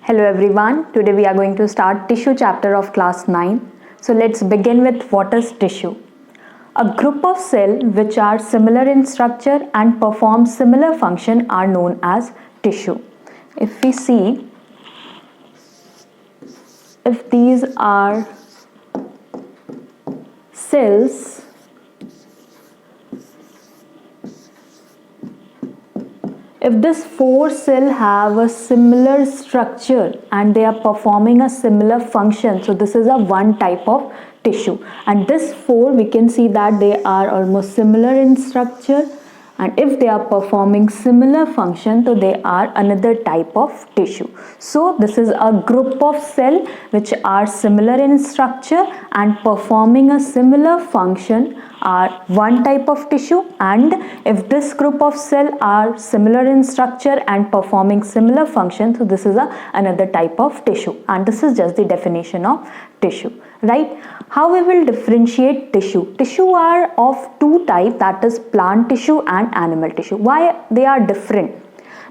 Hello everyone, today we are going to start tissue chapter of class 9. So let's begin with what is tissue. A group of cells which are similar in structure and perform similar function are known as tissue. If we see, if these are cells if this 4 cell have a similar structure and they are performing a similar function, so this is a one type of tissue, and this 4 we can see that they are almost similar in structure, and if they are performing similar function, so they are another type of tissue. So this is a group of cell which are similar in structure and performing a similar function are one type of tissue, and if this group of cell are similar in structure and performing similar function, so this is another type of tissue, and this is just the definition of tissue, right? How we will differentiate tissue? Tissue are of two types, that is plant tissue and animal tissue. Why they are different?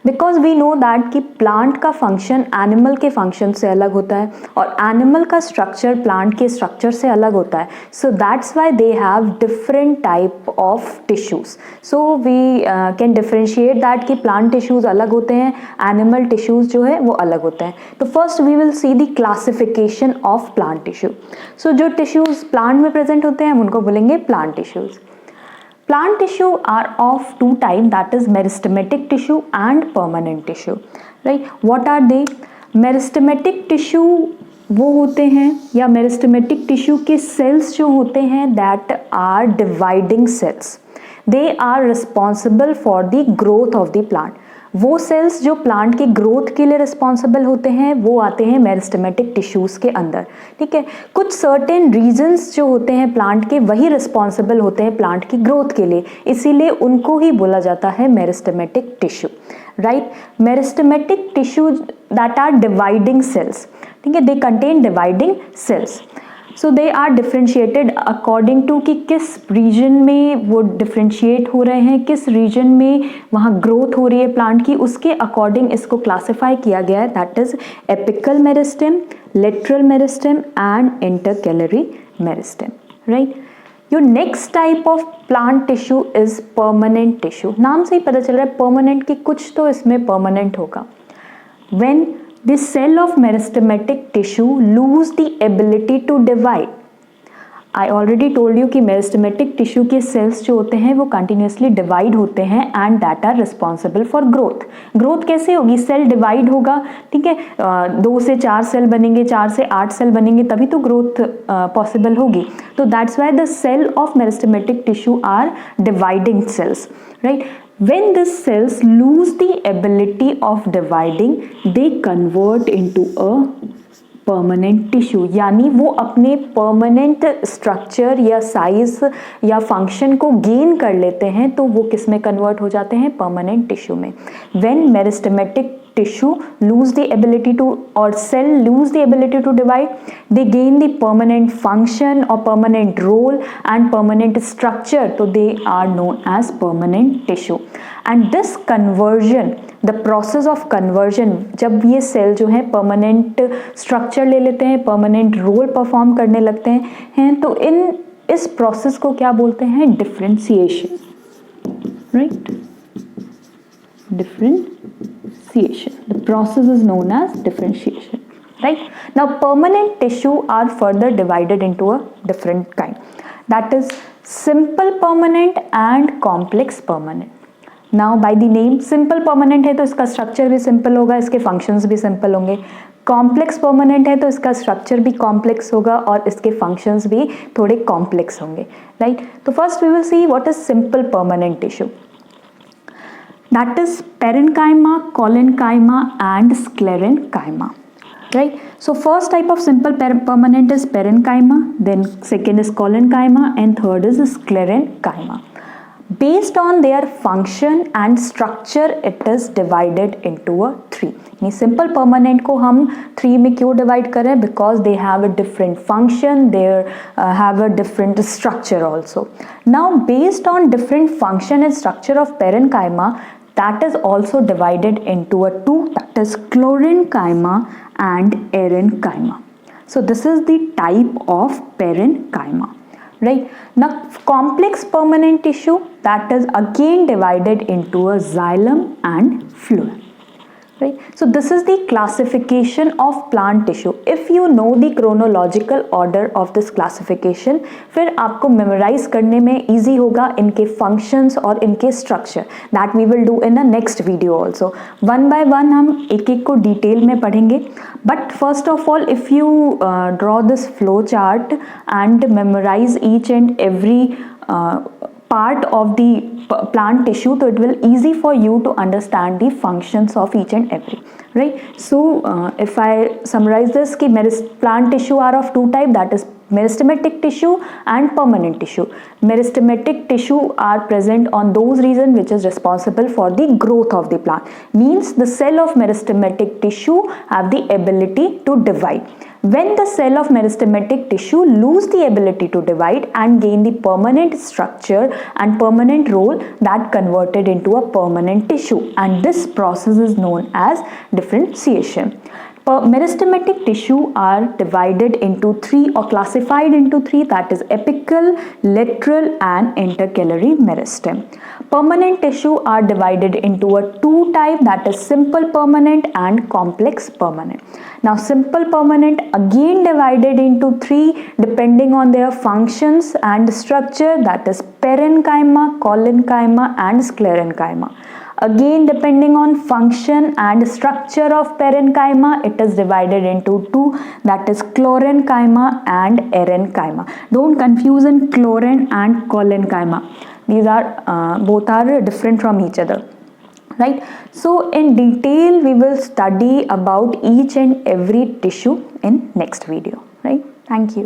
Because we know that कि plant का function animal के function से अलग होता है और animal का structure plant के स्ट्रक्चर से अलग होता है. So that's why they have different type of tissues. So we can differentiate that कि प्लांट टिश्यूज़ अलग होते हैं, एनिमल टिश्यूज़ जो है वो अलग होते हैं. तो first we will see the classification of plant tissue. So जो टिश्यूज़ प्लांट में प्रेजेंट होते हैं हम उनको बोलेंगे plant tissues. Plant tissue are of two types, that is meristematic tissue and permanent tissue, right? What are they? Meristematic tissue वो होते हैं या meristematic tissue के cells जो होते हैं that are dividing cells. They are responsible for the growth of the plant. वो sales जो प्लांट की ग्रोथ के लिए रिस्पॉन्सिबल होते हैं वो आते हैं मेरिस्टेमेटिक टिश्यूज़ के अंदर. ठीक है, कुछ सर्टेन रीजन्स जो होते हैं प्लांट के वही रिस्पॉन्सिबल होते हैं प्लांट की ग्रोथ के लिए, इसीलिए उनको ही बोला जाता है meristematic tissue, right? Meristematic tissue that are dividing cells. ठीक है, they contain dividing cells. So they are differentiated according to कि किस रीजन में वो डिफ्रेंशिएट हो रहे हैं, किस रीजन में वहाँ ग्रोथ हो रही है प्लांट की, उसके अकॉर्डिंग इसको क्लासिफाई किया गया है. That is apical meristem, lateral meristem and intercalary meristem, right? Your next type of plant tissue is permanent tissue. नाम से ही पता चल रहा है परमानेंट की कुछ तो इसमें परमानेंट होगा. When the cell of meristematic tissue lose the ability to divide. I already told you कि meristematic tissue के cells जो होते हैं वो continuously divide होते हैं and that are responsible for growth. growth कैसे होगी? cell divide होगा, ठीक है, 2 से 4 सेल बनेंगे, 4 से 8 सेल बनेंगे, तभी तो growth possible होगी. तो that's why the cell of meristematic tissue are dividing cells, right? When these cells lose the ability of dividing, they convert into a permanent tissue. यानी वो अपने permanent structure या size या function को gain कर लेते हैं, तो वो किस में convert हो जाते हैं? permanent tissue में. When meristematic tissue lose the ability to, or cell lose the ability to divide, they gain the permanent function or permanent role and permanent structure, so they are known as permanent tissue. And this conversion, the process of conversion, जब ये cell जो है permanent structure ले लेते हैं, permanent role perform करने लगते हैं, तो इस process को क्या बोलते हैं? differentiation, right? differentiation. The process is known as differentiation, right? Now permanent tissue are further divided into a different kind, that is simple permanent and complex permanent. Now by the name simple permanent है तो इसका structure भी simple होगा, इसके functions भी simple होंगे. Complex permanent है तो इसका स्ट्रक्चर भी कॉम्प्लेक्स होगा और इसके फंक्शंस भी थोड़े कॉम्प्लेक्स होंगे, राइट? तो first we will see what is simple permanent tissue. That is parenchyma, collenchyma and sclerenchyma, right? So first type of simple permanent is parenchyma, then second is collenchyma and third is sclerenchyma. Based on their function and structure, it is divided into a 3. यानी simple permanent को हम 3 में क्यों divide करें? Because they have a different function, they have a different structure also. Now based on different function and structure of parenchyma, that is also divided into a two, that is chlorenchyma and erenchyma. So this is the type of parenchyma. Right. Now complex permanent tissue, that is again divided into a xylem and phloem. Right. So this is the classification of plant tissue. If you know the chronological order of this classification, फिर आपको memorize करने में easy होगा इनके functions और इनके structure. That we will do in the next video also. One by one हम एक एक को detail में पढ़ेंगे. But first of all, if you draw this flow chart and memorize each and every part of the plant tissue, so it will easy for you to understand the functions of each and every, right? So if I summarize this, ki plant tissue are of two type, that is meristematic tissue and permanent tissue. Meristematic tissue are present on those regions which is responsible for the growth of the plant. Means the cell of meristematic tissue have the ability to divide. When the cell of meristematic tissue lose the ability to divide and gain the permanent structure and permanent role, that converted into a permanent tissue, and this process is known as differentiation. Meristematic tissue are divided into three or classified into three, that is apical, lateral and intercalary meristem. Permanent tissue are divided into a two type, that is simple permanent and complex permanent. Now simple permanent again divided into three depending on their functions and structure, that is parenchyma, collenchyma and sclerenchyma. Again, depending on function and structure of parenchyma, it is divided into two, that is chlorenchyma and erenchyma. Don't confuse in chloren and collenchyma. These are both are different from each other. Right. So in detail we will study about each and every tissue in next video. Right. Thank you.